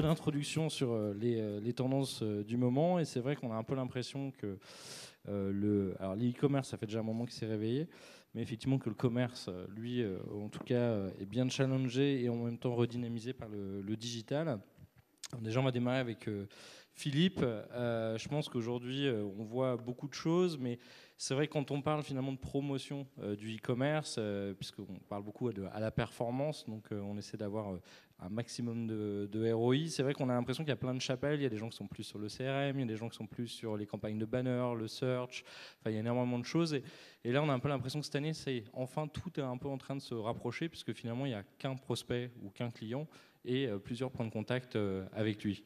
bonne introduction sur les tendances du moment. Et c'est vrai qu'on a un peu l'impression que alors l'e-commerce, ça fait déjà un moment qu'il s'est réveillé, mais effectivement que le commerce, lui, en tout cas, est bien challengé et en même temps redynamisé par le digital. Alors déjà, on va démarrer avec Philippe. Je pense qu'aujourd'hui, on voit beaucoup de choses, mais c'est vrai que quand on parle finalement de promotion du e-commerce, puisqu'on parle beaucoup à la performance, donc on essaie d'avoir un maximum de ROI, c'est vrai qu'on a l'impression qu'il y a plein de chapelles. Il y a des gens qui sont plus sur le CRM, il y a des gens qui sont plus sur les campagnes de banner, le search, enfin il y a énormément de choses. Et là, on a un peu l'impression que cette année, enfin tout est un peu en train de se rapprocher, puisque finalement, il n'y a qu'un prospect ou qu'un client et plusieurs points de contact avec lui.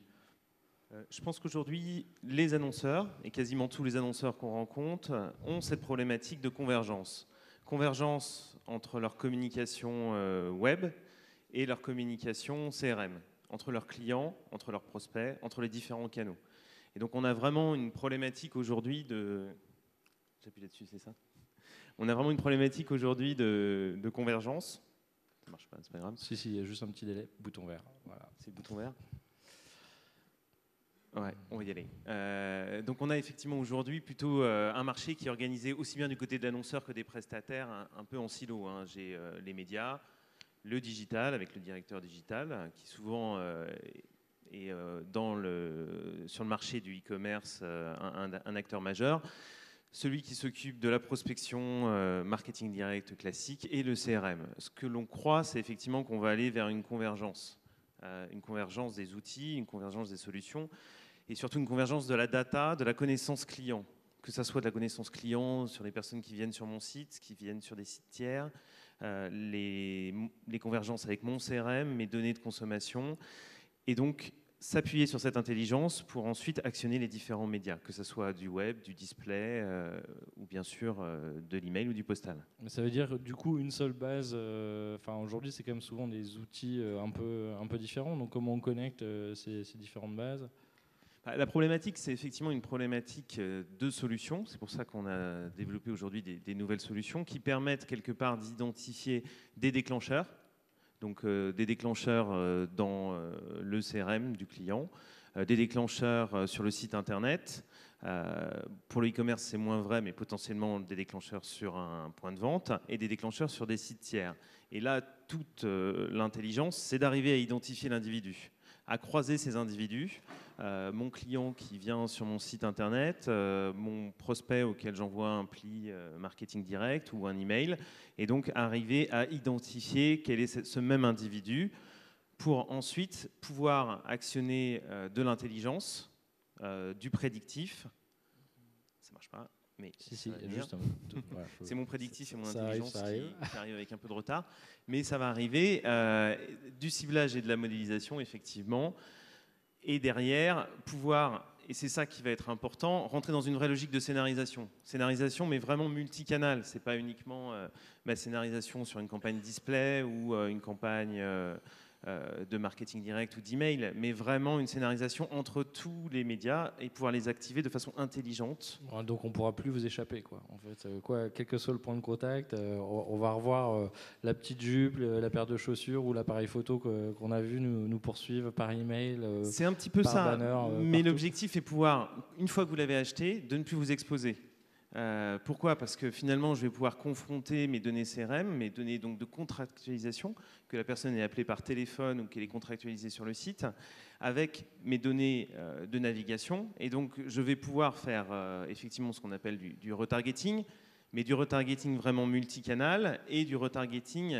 Je pense qu'aujourd'hui, les annonceurs, et quasiment tous les annonceurs qu'on rencontre, ont cette problématique de convergence. Convergence entre leur communication web et leur communication CRM, entre leurs clients, entre leurs prospects, entre les différents canaux. Et donc on a vraiment une problématique aujourd'hui de... J'appuie là-dessus, c'est ça? On a vraiment une problématique aujourd'hui de convergence. Ça marche pas, c'est pas grave. Si, il y a juste un petit délai. Bouton vert. Voilà. C'est le bouton vert. Ouais, on va y aller. Donc on a effectivement aujourd'hui plutôt un marché qui est organisé aussi bien du côté de l'annonceur que des prestataires, un peu en silo. Hein. J'ai les médias, le digital avec le directeur digital qui souvent est sur le marché du e-commerce un acteur majeur. Celui qui s'occupe de la prospection marketing direct classique et le CRM. Ce que l'on croit, c'est effectivement qu'on va aller vers une convergence des outils, une convergence des solutions et surtout une convergence de la data, de la connaissance client. Que ça soit de la connaissance client sur les personnes qui viennent sur mon site, qui viennent sur des sites tiers, les convergences avec mon CRM, mes données de consommation. Et donc, s'appuyer sur cette intelligence pour ensuite actionner les différents médias, que ce soit du web, du display ou bien sûr de l'email ou du postal. Mais ça veut dire du coup une seule base. Aujourd'hui, c'est quand même souvent des outils un peu différents. Donc comment on connecte ces différentes bases? La problématique, c'est effectivement une problématique de solutions. C'est pour ça qu'on a développé aujourd'hui des nouvelles solutions qui permettent quelque part d'identifier des déclencheurs. Donc des déclencheurs dans le CRM du client, des déclencheurs sur le site internet. Pour le e-commerce, c'est moins vrai, mais potentiellement des déclencheurs sur un point de vente et des déclencheurs sur des sites tiers. Et là, toute l'intelligence, c'est d'arriver à identifier l'individu, à croiser ces individus. Mon client qui vient sur mon site internet, mon prospect auquel j'envoie un pli marketing direct ou un email, et donc arriver à identifier quel est ce même individu pour ensuite pouvoir actionner de l'intelligence, du prédictif. Ça marche pas, mais si, juste voilà, c'est mon prédictif et mon ça intelligence arrive. qui arrive avec un peu de retard, mais ça va arriver. Du ciblage et de la modélisation, effectivement. Et derrière, pouvoir, et c'est ça qui va être important, rentrer dans une vraie logique de scénarisation. Scénarisation, mais vraiment multicanal. Ce n'est pas uniquement ma scénarisation sur une campagne display ou une campagne de marketing direct ou d'email, mais vraiment une scénarisation entre tous les médias et pouvoir les activer de façon intelligente. Donc on ne pourra plus vous échapper, quoi. En fait, quel que soit le point de contact, on va revoir la petite jupe, la paire de chaussures ou l'appareil photo qu'on a vu nous poursuivre par email. C'est un petit peu ça, banner, mais l'objectif est pouvoir, une fois que vous l'avez acheté, de ne plus vous exposer. Pourquoi? Parce que finalement, je vais pouvoir confronter mes données CRM, mes données donc de contractualisation, que la personne est appelée par téléphone ou qu'elle est contractualisée sur le site, avec mes données de navigation. Et donc, je vais pouvoir faire effectivement ce qu'on appelle du retargeting, mais du retargeting vraiment multicanal et du retargeting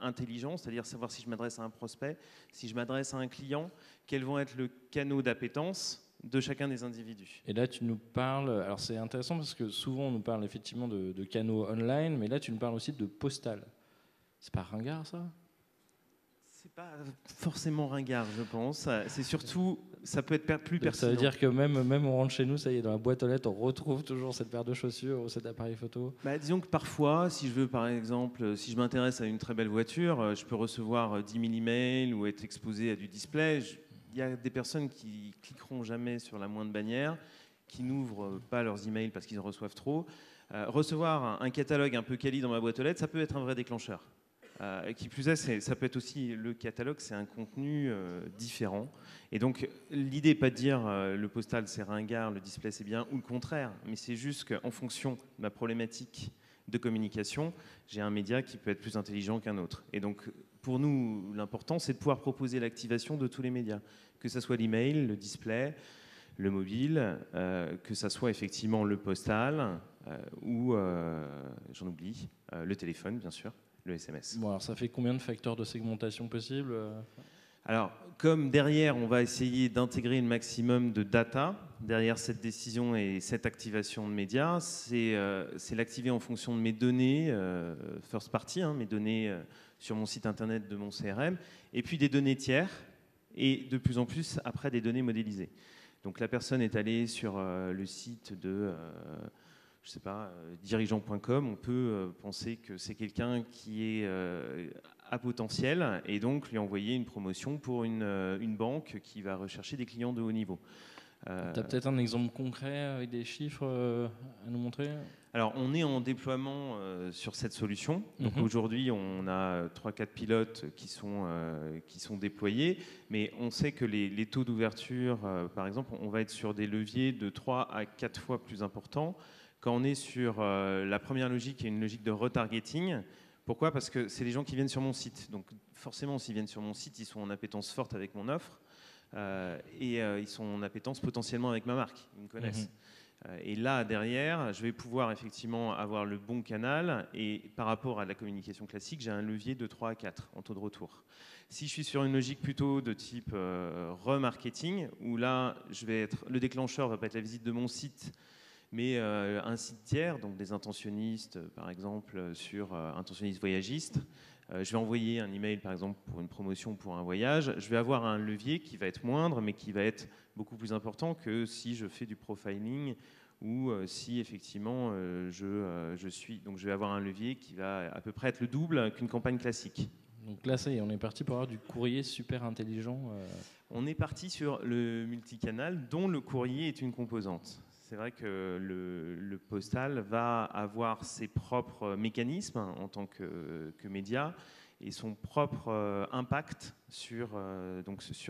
intelligent, c'est-à-dire savoir si je m'adresse à un prospect, si je m'adresse à un client, quels vont être le canal d'appétence de chacun des individus. Et là, tu nous parles... Alors, c'est intéressant parce que souvent, on nous parle effectivement de canaux online, mais là, tu nous parles aussi de postal. C'est pas ringard, ça? C'est pas forcément ringard, je pense. C'est surtout... Ça peut être plus pertinent. Ça veut dire que même on rentre chez nous, ça y est, dans la boîte aux lettres, on retrouve toujours cette paire de chaussures ou cet appareil photo. Disons que parfois, si je veux, par exemple, si je m'intéresse à une très belle voiture, je peux recevoir 10 000 emails ou être exposé à du display. Il y a des personnes qui cliqueront jamais sur la moindre bannière, qui n'ouvrent pas leurs emails parce qu'ils en reçoivent trop. Recevoir un catalogue un peu quali dans ma boîte aux lettres, ça peut être un vrai déclencheur. Qui plus est, ça peut être aussi le catalogue, c'est un contenu différent. Et donc, l'idée n'est pas de dire le postal c'est ringard, le display c'est bien, ou le contraire, mais c'est juste qu'en fonction de ma problématique de communication, j'ai un média qui peut être plus intelligent qu'un autre. Et donc, pour nous, l'important, c'est de pouvoir proposer l'activation de tous les médias, que ce soit l'email, le display, le mobile, que ce soit effectivement le postal, ou, j'en oublie, le téléphone, bien sûr. Le SMS. Bon, alors ça fait combien de facteurs de segmentation possibles? Alors, comme derrière, on va essayer d'intégrer le maximum de data, derrière cette décision et cette activation de médias, c'est l'activer en fonction de mes données, first party, mes données sur mon site internet de mon CRM, et puis des données tiers, et de plus en plus, après, des données modélisées. Donc la personne est allée sur le site de... je sais pas, dirigeant.com, on peut penser que c'est quelqu'un qui est à potentiel et donc lui envoyer une promotion pour une banque qui va rechercher des clients de haut niveau. Tu as peut-être un exemple concret avec des chiffres à nous montrer? Alors, on est en déploiement sur cette solution. Donc aujourd'hui, on a 3-4 pilotes qui sont déployés, mais on sait que les taux d'ouverture, par exemple, on va être sur des leviers de 3 à 4 fois plus importants. Quand on est sur la première logique, qui est une logique de retargeting. Pourquoi? Parce que c'est les gens qui viennent sur mon site. Donc forcément, s'ils viennent sur mon site, ils sont en appétence forte avec mon offre et ils sont en appétence potentiellement avec ma marque. Ils me connaissent. Et là, derrière, je vais pouvoir effectivement avoir le bon canal et par rapport à la communication classique, j'ai un levier de 3 à 4 en taux de retour. Si je suis sur une logique plutôt de type remarketing, où là, le déclencheur va pas être la visite de mon site, mais un site tiers, donc des intentionnistes, par exemple, sur intentionnistes voyagistes, je vais envoyer un email, par exemple, pour une promotion pour un voyage, je vais avoir un levier qui va être moindre, mais qui va être beaucoup plus important que si je fais du profiling ou si, effectivement, je suis... Donc, je vais avoir un levier qui va à peu près être le double qu'une campagne classique. Donc là, ça y est, on est parti pour avoir du courrier super intelligent. On est parti sur le multicanal, dont le courrier est une composante. C'est vrai que le postal va avoir ses propres mécanismes en tant que média et son propre impact sur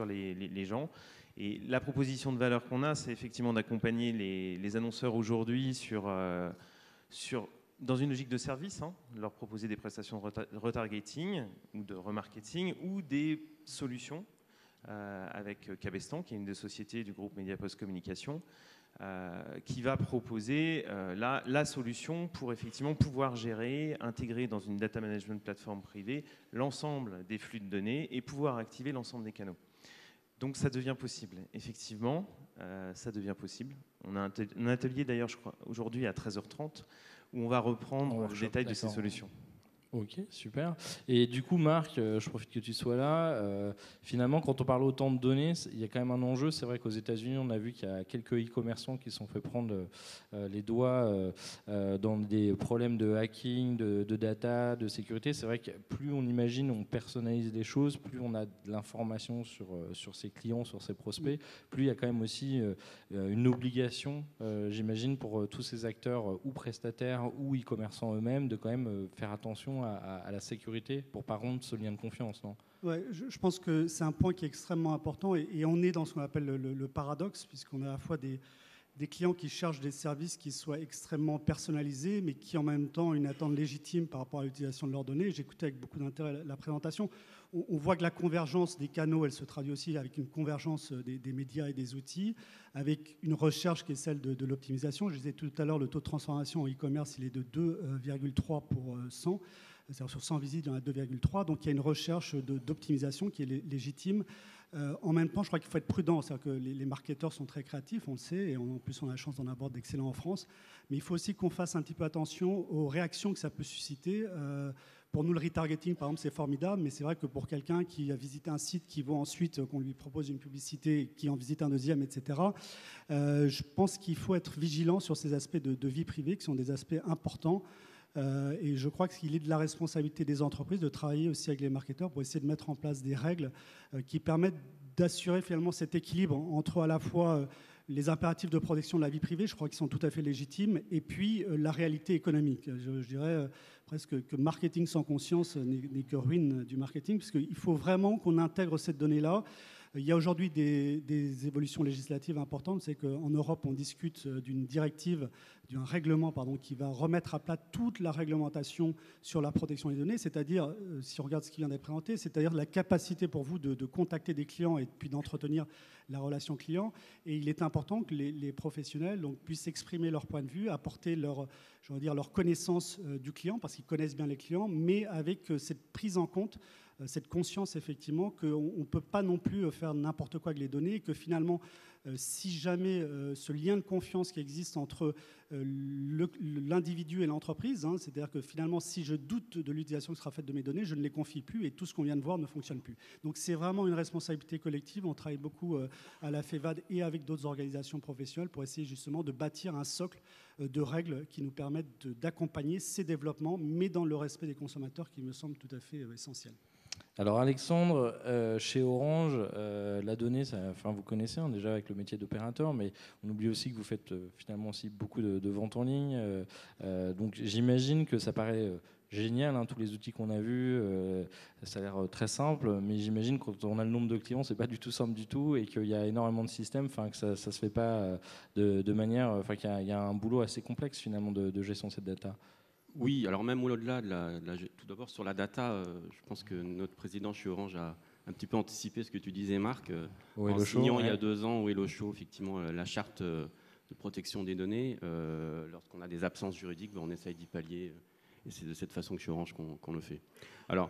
les gens. Et la proposition de valeur qu'on a, c'est effectivement d'accompagner les annonceurs aujourd'hui dans une logique de service, leur proposer des prestations de retargeting ou de remarketing ou des solutions avec Cabestan, qui est une des sociétés du groupe Mediapost Communication, qui va proposer la solution pour effectivement pouvoir gérer, intégrer dans une data management plateforme privée l'ensemble des flux de données et pouvoir activer l'ensemble des canaux. Donc ça devient possible, effectivement, ça devient possible. On a un atelier d'ailleurs, je crois, aujourd'hui à 13h30, où on va reprendre le détail de ces solutions. Ok, super. Et du coup, Marc, je profite que tu sois là. Finalement, quand on parle autant de données, il y a quand même un enjeu. C'est vrai qu'aux États-Unis, on a vu qu'il y a quelques e-commerçants qui se sont fait prendre les doigts dans des problèmes de hacking, de data, de sécurité. C'est vrai que plus on imagine, on personnalise les choses, plus on a de l'information sur ses clients, sur ses prospects, plus il y a quand même aussi une obligation, j'imagine, pour tous ces acteurs ou prestataires ou e-commerçants eux-mêmes de quand même faire attention à la sécurité pour pas rompre ce lien de confiance, non? Ouais, je pense que c'est un point qui est extrêmement important et on est dans ce qu'on appelle le paradoxe, puisqu'on a à la fois des clients qui cherchent des services qui soient extrêmement personnalisés, mais qui en même temps ont une attente légitime par rapport à l'utilisation de leurs données. J'écoutais avec beaucoup d'intérêt la présentation. On voit que la convergence des canaux, elle se traduit aussi avec une convergence des médias et des outils, avec une recherche qui est celle de l'optimisation. Je disais tout à l'heure, le taux de transformation en e-commerce, il est de 2,3 pour 100. C'est-à-dire sur 100 visites, il y en a 2,3. Donc il y a une recherche d'optimisation qui est légitime. En même temps, je crois qu'il faut être prudent. C'est-à-dire que les marketeurs sont très créatifs, on le sait, et en plus on a la chance d'en avoir d'excellents en France. Mais il faut aussi qu'on fasse un petit peu attention aux réactions que ça peut susciter. Pour nous, le retargeting, par exemple, c'est formidable, mais c'est vrai que pour quelqu'un qui a visité un site, qui voit ensuite qu'on lui propose une publicité, qui en visite un deuxième, etc., je pense qu'il faut être vigilant sur ces aspects de vie privée qui sont des aspects importants. Et je crois qu'il est de la responsabilité des entreprises de travailler aussi avec les marketeurs pour essayer de mettre en place des règles qui permettent d'assurer finalement cet équilibre entre à la fois les impératifs de protection de la vie privée, je crois qu'ils sont tout à fait légitimes, et puis la réalité économique. Je dirais presque que marketing sans conscience n'est que ruine du marketing, parce qu'il faut vraiment qu'on intègre cette donnée-là. Il y a aujourd'hui des évolutions législatives importantes. C'est qu'en Europe, on discute d'une directive, d'un règlement qui va remettre à plat toute la réglementation sur la protection des données, c'est-à-dire, si on regarde ce qui vient d'être présenté, c'est-à-dire la capacité pour vous de contacter des clients et puis d'entretenir la relation client. Et il est important que les professionnels puissent exprimer leur point de vue, apporter leur connaissance du client, parce qu'ils connaissent bien les clients, mais avec cette prise en compte, cette conscience effectivement qu'on ne peut pas non plus faire n'importe quoi avec les données, et que finalement, si jamais ce lien de confiance qui existe entre l'individu et l'entreprise, c'est-à-dire que finalement, si je doute de l'utilisation qui sera faite de mes données, je ne les confie plus, et tout ce qu'on vient de voir ne fonctionne plus. Donc c'est vraiment une responsabilité collective. On travaille beaucoup à la FEVAD et avec d'autres organisations professionnelles pour essayer justement de bâtir un socle de règles qui nous permettent d'accompagner ces développements, mais dans le respect des consommateurs, qui me semble tout à fait essentiel. Alors Alexandre, chez Orange, la donnée, vous connaissez déjà avec le métier d'opérateur, mais on oublie aussi que vous faites finalement aussi beaucoup de ventes en ligne. Donc j'imagine que ça paraît génial, tous les outils qu'on a vus, ça a l'air très simple, mais j'imagine que quand on a le nombre de clients, c'est pas du tout simple du tout, et qu'il y a énormément de systèmes, que ça se fait pas de manière, qu'il y a un boulot assez complexe finalement de gestion de cette data. Oui, alors même au-delà tout d'abord sur la data, je pense que notre président chez Orange a un petit peu anticipé ce que tu disais, Marc, en signant il y a 2 ans au Hello Show, effectivement, la charte de protection des données. Lorsqu'on a des absences juridiques, on essaye d'y pallier, et c'est de cette façon que chez Orange qu'on le fait. Alors,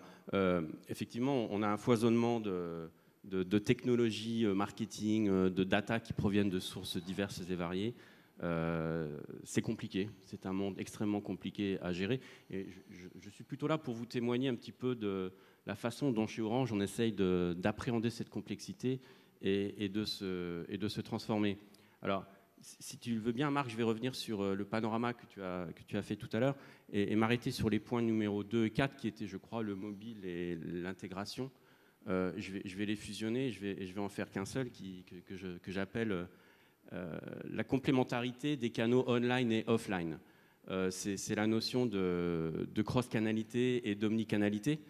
effectivement, on a un foisonnement de technologies marketing, de data qui proviennent de sources diverses et variées. C'est compliqué, c'est un monde extrêmement compliqué à gérer, et je suis plutôt là pour vous témoigner un petit peu de la façon dont chez Orange on essaye d'appréhender cette complexité et de se transformer. Alors si tu le veux bien, Marc, je vais revenir sur le panorama que tu as fait tout à l'heure et m'arrêter sur les points numéro 2 et 4 qui étaient, je crois, le mobile et l'intégration. Je vais les fusionner, je vais en faire qu'un seul que j'appelle la complémentarité des canaux online et offline. C'est la notion de cross-canalité et d'omnicanalité.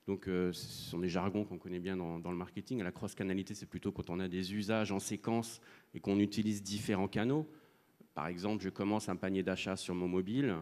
Donc, ce sont des jargons qu'on connaît bien dans le marketing. La cross-canalité, c'est plutôt quand on a des usages en séquence et qu'on utilise différents canaux. Par exemple, je commence un panier d'achat sur mon mobile,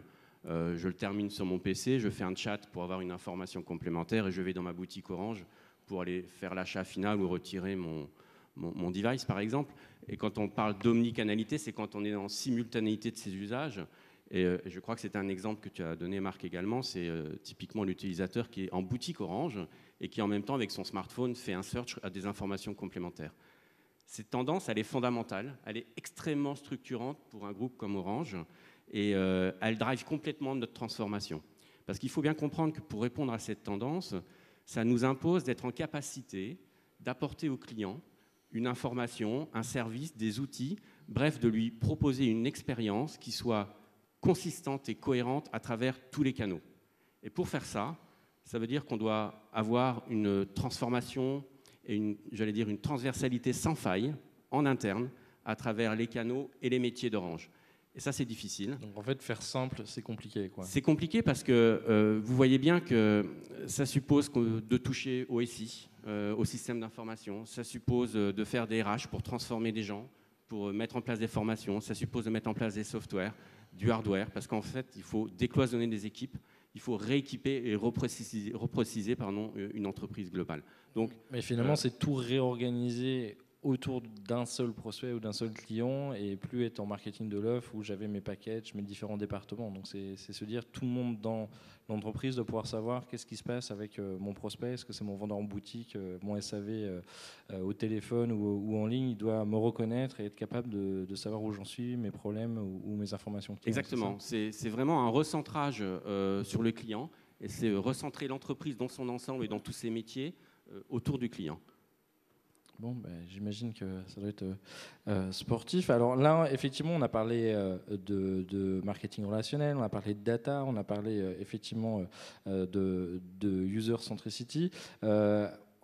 je le termine sur mon PC, je fais un chat pour avoir une information complémentaire et je vais dans ma boutique Orange pour aller faire l'achat final ou retirer mon device, par exemple. Et quand on parle d'omnicanalité, c'est quand on est en simultanéité de ces usages. Et je crois que c'est un exemple que tu as donné, Marc, également. C'est typiquement l'utilisateur qui est en boutique Orange et qui, en même temps, avec son smartphone, fait un search à des informations complémentaires. Cette tendance, elle est fondamentale, elle est extrêmement structurante pour un groupe comme Orange et elle drive complètement notre transformation. Parce qu'il faut bien comprendre que pour répondre à cette tendance, ça nous impose d'être en capacité d'apporter au client une information, un service, des outils, bref, de lui proposer une expérience qui soit consistante et cohérente à travers tous les canaux. Et pour faire ça, ça veut dire qu'on doit avoir une transformation et une transversalité sans faille en interne à travers les canaux et les métiers d'Orange. Et ça, c'est difficile. Donc en fait, faire simple, c'est compliqué, quoi. C'est compliqué parce que vous voyez bien que ça suppose de toucher au SI, au système d'information. Ça suppose de faire des RH pour transformer des gens, pour mettre en place des formations. Ça suppose de mettre en place des softwares, du hardware, parce qu'en fait, il faut décloisonner des équipes. Il faut rééquiper et repréciser une entreprise globale. Donc, mais finalement, c'est tout réorganiser autour d'un seul prospect ou d'un seul client et plus être en marketing de l'offre où j'avais mes packages, mes différents départements. Donc c'est se dire tout le monde dans l'entreprise doit pouvoir savoir qu'est-ce qui se passe avec mon prospect, est-ce que c'est mon vendeur en boutique, mon SAV au téléphone ou en ligne, il doit me reconnaître et être capable de savoir où j'en suis, mes problèmes ou mes informations clients. Exactement, c'est vraiment un recentrage sur le client et c'est recentrer l'entreprise dans son ensemble et dans tous ses métiers autour du client. Bon, j'imagine que ça doit être sportif. Alors là, effectivement, on a parlé de marketing relationnel, on a parlé de data, on a parlé effectivement de user centricity.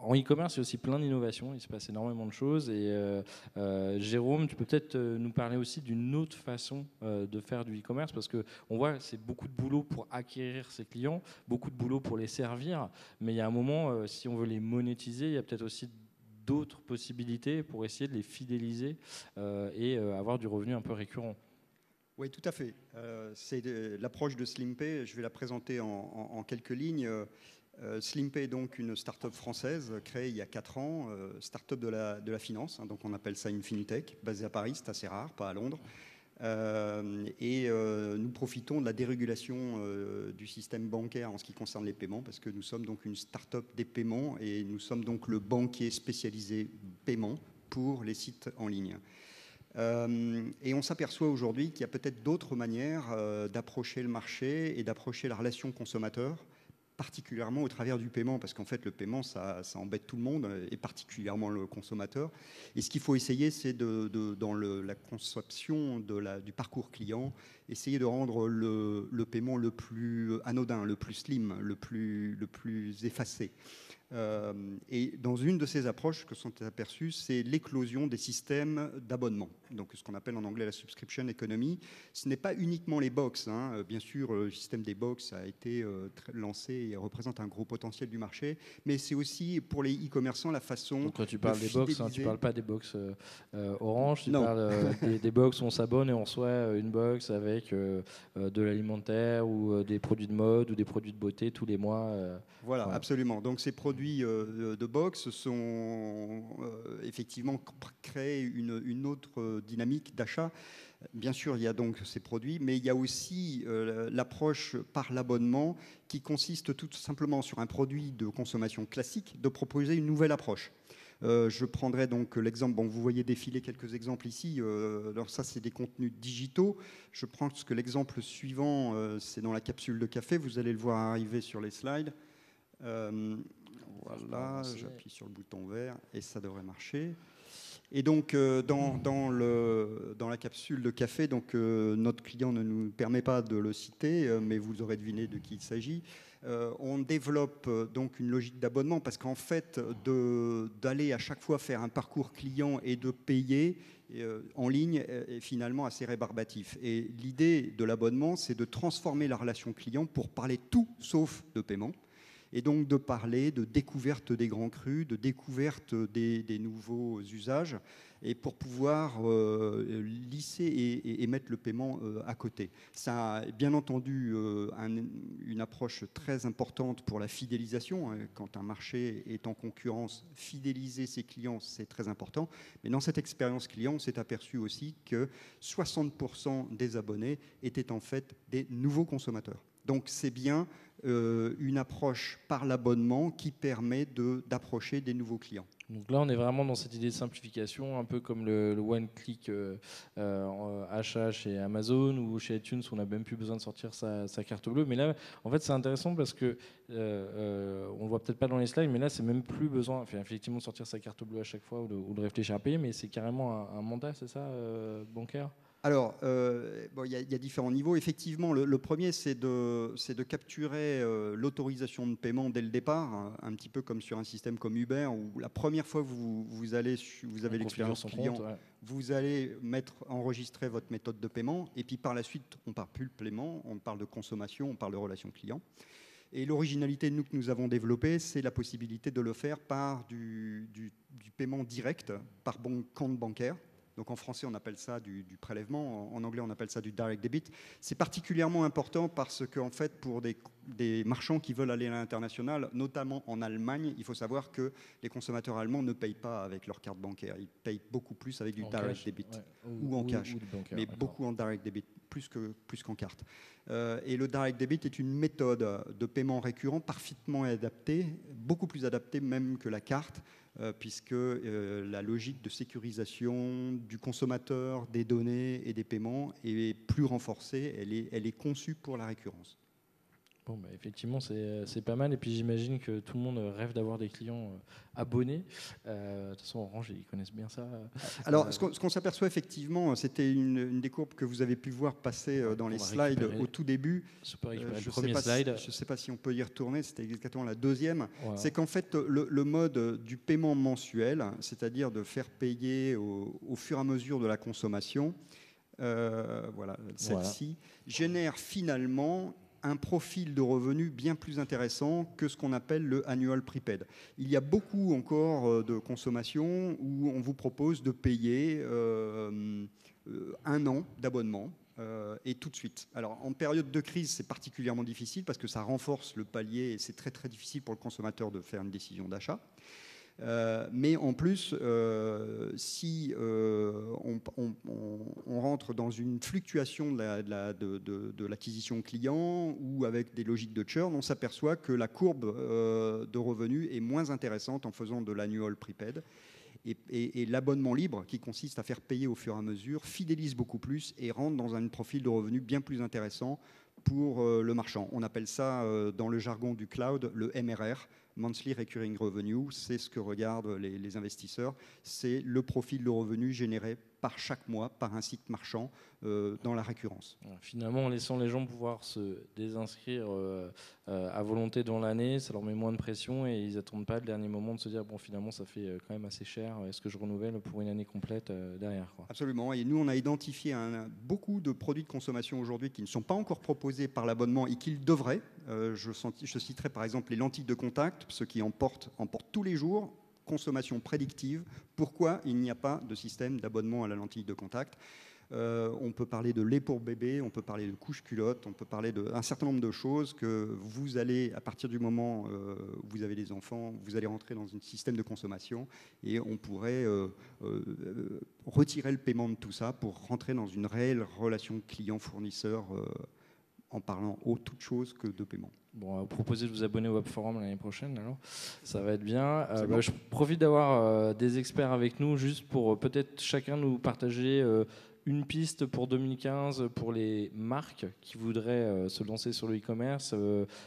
en e-commerce, il y a aussi plein d'innovations, il se passe énormément de choses. Et Jérôme, tu peux peut-être nous parler aussi d'une autre façon de faire du e-commerce, parce qu'on voit c'est beaucoup de boulot pour acquérir ses clients, beaucoup de boulot pour les servir, mais il y a un moment, si on veut les monétiser, il y a peut-être aussi d'autres possibilités pour essayer de les fidéliser et avoir du revenu un peu récurrent. Oui, tout à fait. C'est l'approche de SlimPay. Je vais la présenter en quelques lignes. SlimPay est donc une start-up française créée il y a 4 ans, start-up de la finance. Hein, donc on appelle ça une fintech, basée à Paris, c'est assez rare, pas à Londres. Nous profitons de la dérégulation du système bancaire en ce qui concerne les paiements, parce que nous sommes donc une start-up des paiements et nous sommes donc le banquier spécialisé paiement pour les sites en ligne. Et on s'aperçoit aujourd'hui qu'il y a peut-être d'autres manières d'approcher le marché et d'approcher la relation consommateur, particulièrement au travers du paiement, parce qu'en fait le paiement ça embête tout le monde et particulièrement le consommateur. Et ce qu'il faut essayer, c'est dans la conception du parcours client, essayer de rendre le paiement le plus anodin, le plus slim, le plus effacé. Et dans une de ces approches que sont aperçues, c'est l'éclosion des systèmes d'abonnement, donc ce qu'on appelle en anglais la subscription economy. Ce n'est pas uniquement les box, hein. Bien sûr, le système des box a été lancé et représente un gros potentiel du marché, mais c'est aussi pour les e-commerçants la façon. Donc quand tu parles des box, hein, tu ne parles pas des box Orange, tu non. parles des box où on s'abonne et on reçoit une box avec de l'alimentaire ou des produits de mode ou des produits de beauté tous les mois. Voilà, absolument. Donc ces produits de box sont effectivement créent une autre dynamique d'achat. Bien sûr, il y a donc ces produits, mais il y a aussi l'approche par l'abonnement qui consiste tout simplement sur un produit de consommation classique, de proposer une nouvelle approche. Je prendrai donc l'exemple, bon, vous voyez défiler quelques exemples ici, alors ça c'est des contenus digitaux. Je prends que l'exemple suivant, c'est dans la capsule de café, vous allez le voir arriver sur les slides. Voilà, j'appuie sur le bouton vert et ça devrait marcher. Et donc, dans la capsule de café, donc, notre client ne nous permet pas de le citer, mais vous aurez deviné de qui il s'agit. On développe donc une logique d'abonnement parce qu'en fait, d'aller à chaque fois faire un parcours client et de payer en ligne est finalement assez rébarbatif. Et l'idée de l'abonnement, c'est de transformer la relation client pour parler tout sauf de paiement. Et donc de parler de découverte des grands crus, de découverte des nouveaux usages, et pour pouvoir lisser et mettre le paiement à côté. Ça a bien entendu une approche très importante pour la fidélisation. Quand un marché est en concurrence, fidéliser ses clients, c'est très important. Mais dans cette expérience client, on s'est aperçu aussi que 60% des abonnés étaient en fait des nouveaux consommateurs. Donc c'est bien une approche par l'abonnement qui permet d'approcher des nouveaux clients. Donc là, on est vraiment dans cette idée de simplification, un peu comme le one-click achat chez Amazon ou chez iTunes, où on n'a même plus besoin de sortir sa carte bleue. Mais là, en fait, c'est intéressant parce que on ne le voit peut-être pas dans les slides, mais là, c'est même plus besoin, enfin, effectivement, de sortir sa carte bleue à chaque fois ou de réfléchir à payer, mais c'est carrément un mandat, c'est ça, bancaire ? Alors, bon, y a différents niveaux. Effectivement, le premier, c'est de capturer l'autorisation de paiement dès le départ, hein, un petit peu comme sur un système comme Uber, où la première fois que vous avez l'expérience client, compte, ouais. Vous allez enregistrer votre méthode de paiement, et puis par la suite, on ne parle plus de paiement, on parle de consommation, on parle de relation client. Et l'originalité que nous avons développée, c'est la possibilité de le faire par du paiement direct, par compte bancaire. Donc en français, on appelle ça du prélèvement. En anglais, on appelle ça du direct debit. C'est particulièrement important parce qu'en fait, pour des marchands qui veulent aller à l'international, notamment en Allemagne, il faut savoir que les consommateurs allemands ne payent pas avec leur carte bancaire. Ils payent beaucoup plus avec du direct debit, ouais, ou en cash, mais beaucoup en direct debit, plus qu'en carte. Et le direct debit est une méthode de paiement récurrent parfaitement adaptée, beaucoup plus adaptée même que la carte, puisque la logique de sécurisation du consommateur, des données et des paiements est plus renforcée, elle est conçue pour la récurrence. Bon, bah, effectivement, c'est pas mal. Et puis j'imagine que tout le monde rêve d'avoir des clients abonnés. De toute façon, Orange, ils connaissent bien ça. Alors, ce qu'on s'aperçoit effectivement, c'était une des courbes que vous avez pu voir passer dans les slides au tout début. Je ne sais pas si on peut y retourner, c'était exactement la deuxième. Voilà. C'est qu'en fait, le mode du paiement mensuel, c'est-à-dire de faire payer au fur et à mesure de la consommation, voilà, celle-ci, génère finalement un profil de revenu bien plus intéressant que ce qu'on appelle le annual prepaid. Il y a beaucoup encore de consommation où on vous propose de payer 1 an d'abonnement et tout de suite. Alors en période de crise, c'est particulièrement difficile parce que ça renforce le palier et c'est très très difficile pour le consommateur de faire une décision d'achat. Mais en plus, si on rentre dans une fluctuation de l'acquisition client ou avec des logiques de churn, on s'aperçoit que la courbe de revenus est moins intéressante en faisant de l'annual prepaid. Et l'abonnement libre, qui consiste à faire payer au fur et à mesure, fidélise beaucoup plus et rentre dans un profil de revenus bien plus intéressant pour le marchand. On appelle ça, dans le jargon du cloud, le MRR, Monthly Recurring Revenue. C'est ce que regardent les investisseurs. C'est le profil de revenus généré par chaque mois par un site marchand dans la récurrence. Finalement, en laissant les gens pouvoir se désinscrire à volonté dans l'année, ça leur met moins de pression et ils n'attendent pas le dernier moment de se dire bon, finalement, ça fait quand même assez cher. Est-ce que je renouvelle pour une année complète derrière, quoi. Absolument. Et nous, on a identifié beaucoup de produits de consommation aujourd'hui qui ne sont pas encore proposés par l'abonnement et qu'ils devraient. Je citerai par exemple les lentilles de contact, ceux qui en portent tous les jours. Consommation prédictive. Pourquoi il n'y a pas de système d'abonnement à la lentille de contact? On peut parler de lait pour bébé, on peut parler de couche culotte, on peut parler d'un certain nombre de choses que vous allez, à partir du moment où vous avez des enfants, vous allez rentrer dans un système de consommation et on pourrait retirer le paiement de tout ça pour rentrer dans une réelle relation client-fournisseur en parlant toute chose que de paiement. Bon, vous proposez de vous abonner au Web Forum l'année prochaine, alors ça va être bien. Bon. Je profite d'avoir des experts avec nous, juste pour peut-être chacun nous partager une piste pour 2015 pour les marques qui voudraient se lancer sur le e-commerce,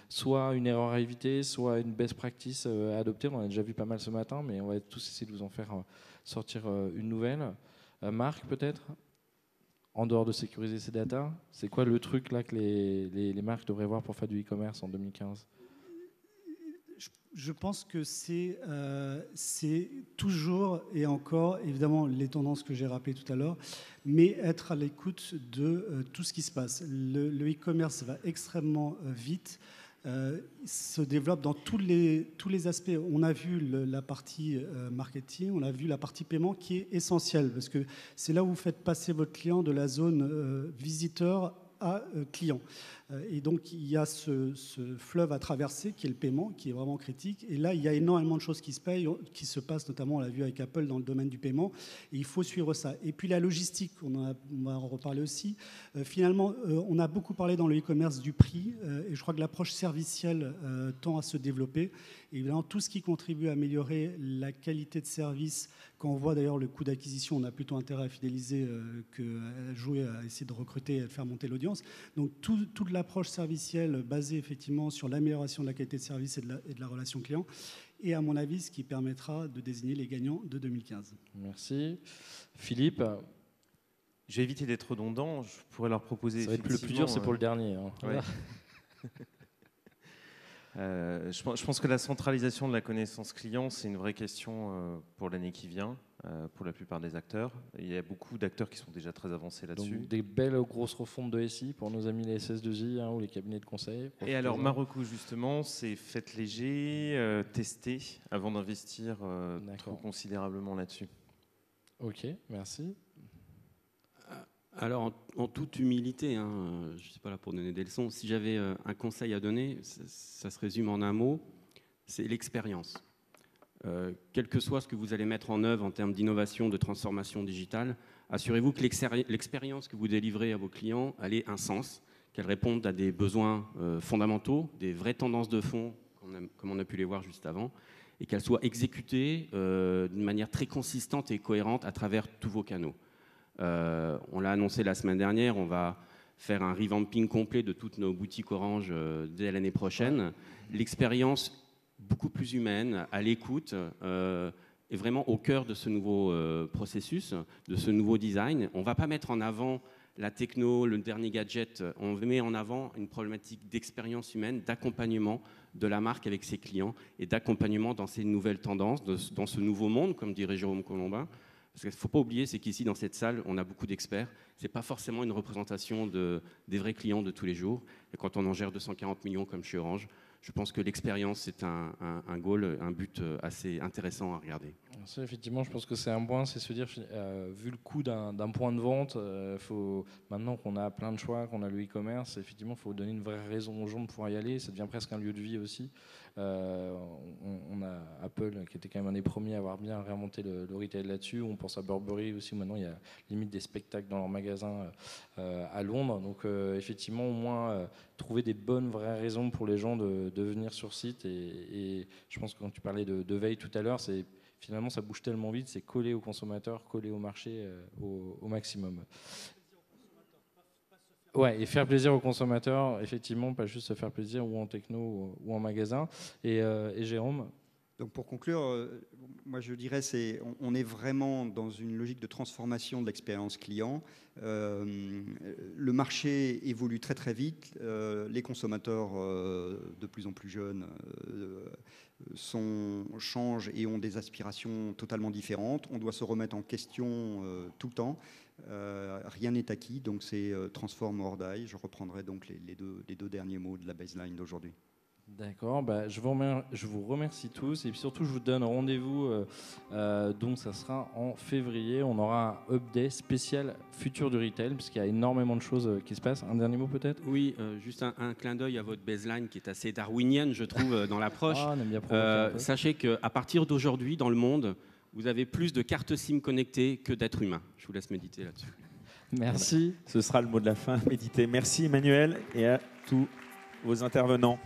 soit une erreur à éviter, soit une best practice à adopter. On en a déjà vu pas mal ce matin, mais on va tous essayer de vous en faire sortir une nouvelle. Marc, peut-être ? En dehors de sécuriser ses datas, c'est quoi le truc là que les marques devraient voir pour faire du e-commerce en 2015 ? Je pense que c'est toujours et encore, évidemment, les tendances que j'ai rappelées tout à l'heure, mais être à l'écoute de tout ce qui se passe. Le e-commerce va extrêmement vite. Se développe dans tous les aspects. On a vu la partie marketing, on a vu la partie paiement qui est essentielle parce que c'est là où vous faites passer votre client de la zone visiteur à client. Et donc, il y a ce fleuve à traverser qui est le paiement, qui est vraiment critique. Et là, il y a énormément de choses qui se passent, notamment, on l'a vu avec Apple dans le domaine du paiement. Et il faut suivre ça. Et puis, la logistique, on va en reparler aussi. Finalement, on a beaucoup parlé dans le e-commerce du prix. Et je crois que l'approche servicielle tend à se développer. Et évidemment, tout ce qui contribue à améliorer la qualité de service. Quand on voit d'ailleurs le coût d'acquisition, on a plutôt intérêt à fidéliser qu'à jouer, à essayer de recruter et de faire monter l'audience. Donc, toute l'approche servicielle basée effectivement sur l'amélioration de la qualité de service et de la relation client. Et à mon avis, ce qui permettra de désigner les gagnants de 2015. Merci. Philippe ? Je vais éviter d'être redondant. Je pourrais leur proposer. Ça va être le plus dur, c'est pour le dernier. Hein. Ouais. Je pense que la centralisation de la connaissance client, c'est une vraie question pour l'année qui vient, pour la plupart des acteurs. Il y a beaucoup d'acteurs qui sont déjà très avancés là-dessus. Donc des belles grosses refontes de SI pour nos amis les SS2I ou les cabinets de conseil. Et alors, Marocco, justement, c'est faites léger, tester avant d'investir trop considérablement là-dessus. Ok, merci. Alors, en toute humilité, je ne suis pas là pour donner des leçons, si j'avais un conseil à donner, ça se résume en un mot, c'est l'expérience. Quel que soit ce que vous allez mettre en œuvre en termes d'innovation, de transformation digitale, assurez-vous que l'expérience que vous délivrez à vos clients, elle ait un sens, qu'elle réponde à des besoins fondamentaux, des vraies tendances de fond, comme on a pu les voir juste avant, et qu'elle soit exécutée d'une manière très consistante et cohérente à travers tous vos canaux. On l'a annoncé la semaine dernière, on va faire un revamping complet de toutes nos boutiques Orange dès l'année prochaine. L'expérience beaucoup plus humaine, à l'écoute, est vraiment au cœur de ce nouveau processus, de ce nouveau design. On ne va pas mettre en avant la techno, le dernier gadget, on met en avant une problématique d'expérience humaine, d'accompagnement de la marque avec ses clients et d'accompagnement dans ces nouvelles tendances, dans ce nouveau monde, comme dirait Jérôme Colombin. Parce qu'il ne faut pas oublier, c'est qu'ici, dans cette salle, on a beaucoup d'experts. Ce n'est pas forcément une représentation des vrais clients de tous les jours. Et quand on en gère 240 millions comme chez Orange, je pense que l'expérience, c'est un goal, un but assez intéressant à regarder. Ça, effectivement, je pense que c'est un point, c'est se dire, vu le coût d'un point de vente, maintenant qu'on a plein de choix, qu'on a le e-commerce, effectivement, il faut donner une vraie raison aux gens de pouvoir y aller. Ça devient presque un lieu de vie aussi. On a Apple qui était quand même un des premiers à avoir bien remonté le retail là-dessus. On pense à Burberry aussi, où maintenant il y a limite des spectacles dans leurs magasins à Londres. Donc effectivement, au moins trouver des bonnes vraies raisons pour les gens de venir sur site. Et je pense que quand tu parlais de veille tout à l'heure, finalement ça bouge tellement vite, c'est coller aux consommateurs, coller au marché au maximum. Ouais, et faire plaisir aux consommateurs, effectivement, pas juste se faire plaisir ou en techno ou en magasin. Et Jérôme ? Donc pour conclure, moi je dirais on est vraiment dans une logique de transformation de l'expérience client. Le marché évolue très très vite. Les consommateurs de plus en plus jeunes changent et ont des aspirations totalement différentes. On doit se remettre en question tout le temps. Rien n'est acquis, donc c'est transforme or die. Je reprendrai donc les deux derniers mots de la baseline d'aujourd'hui. D'accord, je vous remercie tous et puis surtout je vous donne rendez-vous, donc ça sera en février, on aura un update spécial futur du retail puisqu'il y a énormément de choses qui se passent. Un dernier mot peut-être ? Oui, juste un clin d'œil à votre baseline qui est assez darwinienne je trouve dans l'approche. On aime bien provoquer un peu. Sachez qu'à partir d'aujourd'hui dans le monde, vous avez plus de cartes SIM connectées que d'êtres humains. Je vous laisse méditer là-dessus. Merci. Ce sera le mot de la fin, méditer. Merci Emmanuel et à tous vos intervenants.